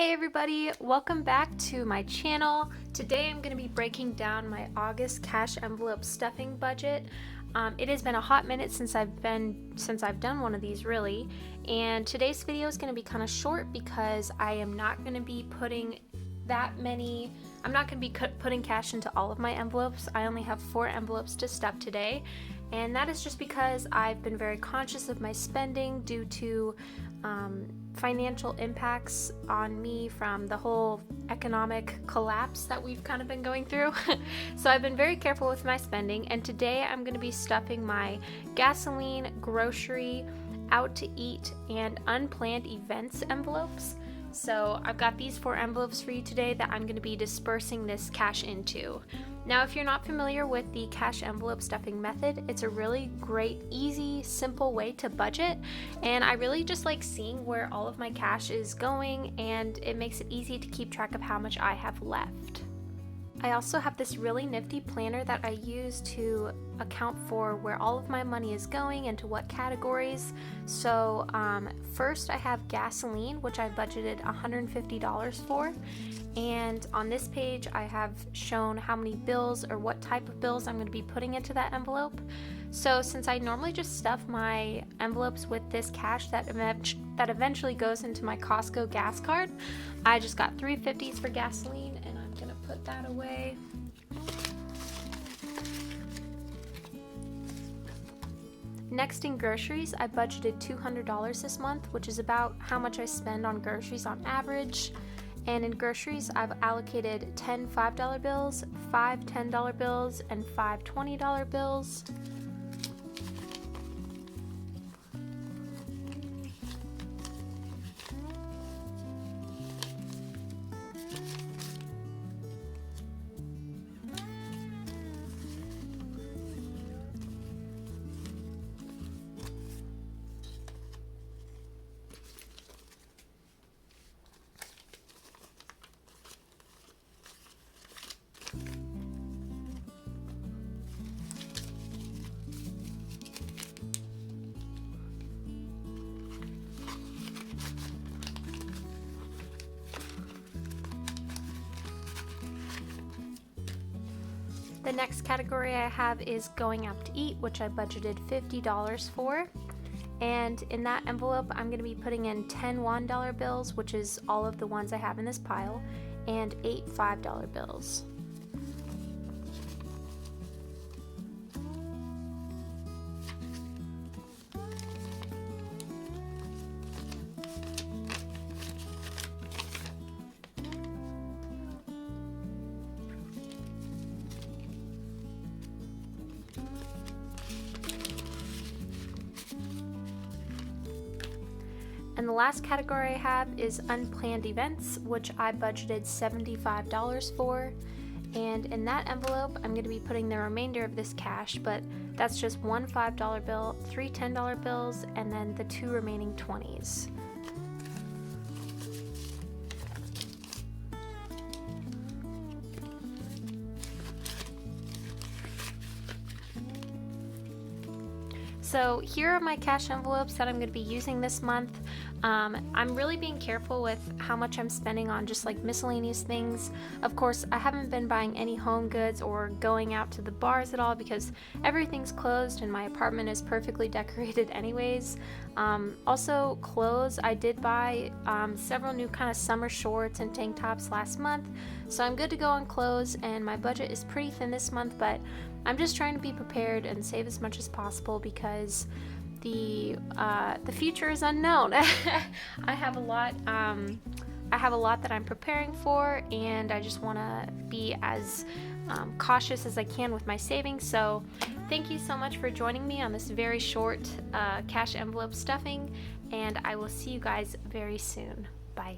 Hey everybody, welcome back to my channel. Today I'm going to be breaking down my August cash envelope stuffing budget. It has been a hot minute since I've done one of these really, and today's video is going to be kind of short because I am not going to be putting putting cash into all of my envelopes. I only have 4 envelopes to stuff today, and that is just because I've been very conscious of my spending due to financial impacts on me from the whole economic collapse that we've kind of been going through. So I've been very careful with my spending, and today I'm going to be stuffing my gasoline, grocery, out to eat, and unplanned events envelopes. So I've got these 4 envelopes for you today that I'm going to be dispersing this cash into. Now, if you're not familiar with the cash envelope stuffing method, it's a really great, easy, simple way to budget, and I really just like seeing where all of my cash is going, and it makes it easy to keep track of how much I have left. I also have this really nifty planner that I use to account for where all of my money is going and to what categories. So first I have gasoline, which I budgeted $150 for, and on this page I have shown how many bills or what type of bills I'm going to be putting into that envelope. So since I normally just stuff my envelopes with this cash that eventually goes into my Costco gas card, I just got 3 50s for gasoline, and I'm going to put that away. Next, in groceries, I budgeted $200 this month, which is about how much I spend on groceries on average. And in groceries, I've allocated 10 $5 bills, 5 $10 bills, and 5 $20 bills. The next category I have is going out to eat, which I budgeted $50 for. And in that envelope, I'm going to be putting in 10 $1 bills, which is all of the ones I have in this pile, and 8 $5 bills. And the last category I have is unplanned events, which I budgeted $75 for. And in that envelope, I'm going to be putting the remainder of this cash, but that's just 1 $5 bill, 3 $10 bills, and then the 2 remaining 20s. So here are my cash envelopes that I'm going to be using this month. I'm really being careful with how much I'm spending on just like miscellaneous things. Of course, I haven't been buying any home goods or going out to the bars at all because everything's closed and my apartment is perfectly decorated anyways. Also clothes, I did buy several new kind of summer shorts and tank tops last month, so I'm good to go on clothes, and my budget is pretty thin this month, but I'm just trying to be prepared and save as much as possible because the future is unknown. I have a lot that I'm preparing for, and I just want to be as cautious as I can with my savings. So thank you so much for joining me on this very short cash envelope stuffing, and I will see you guys very soon. Bye.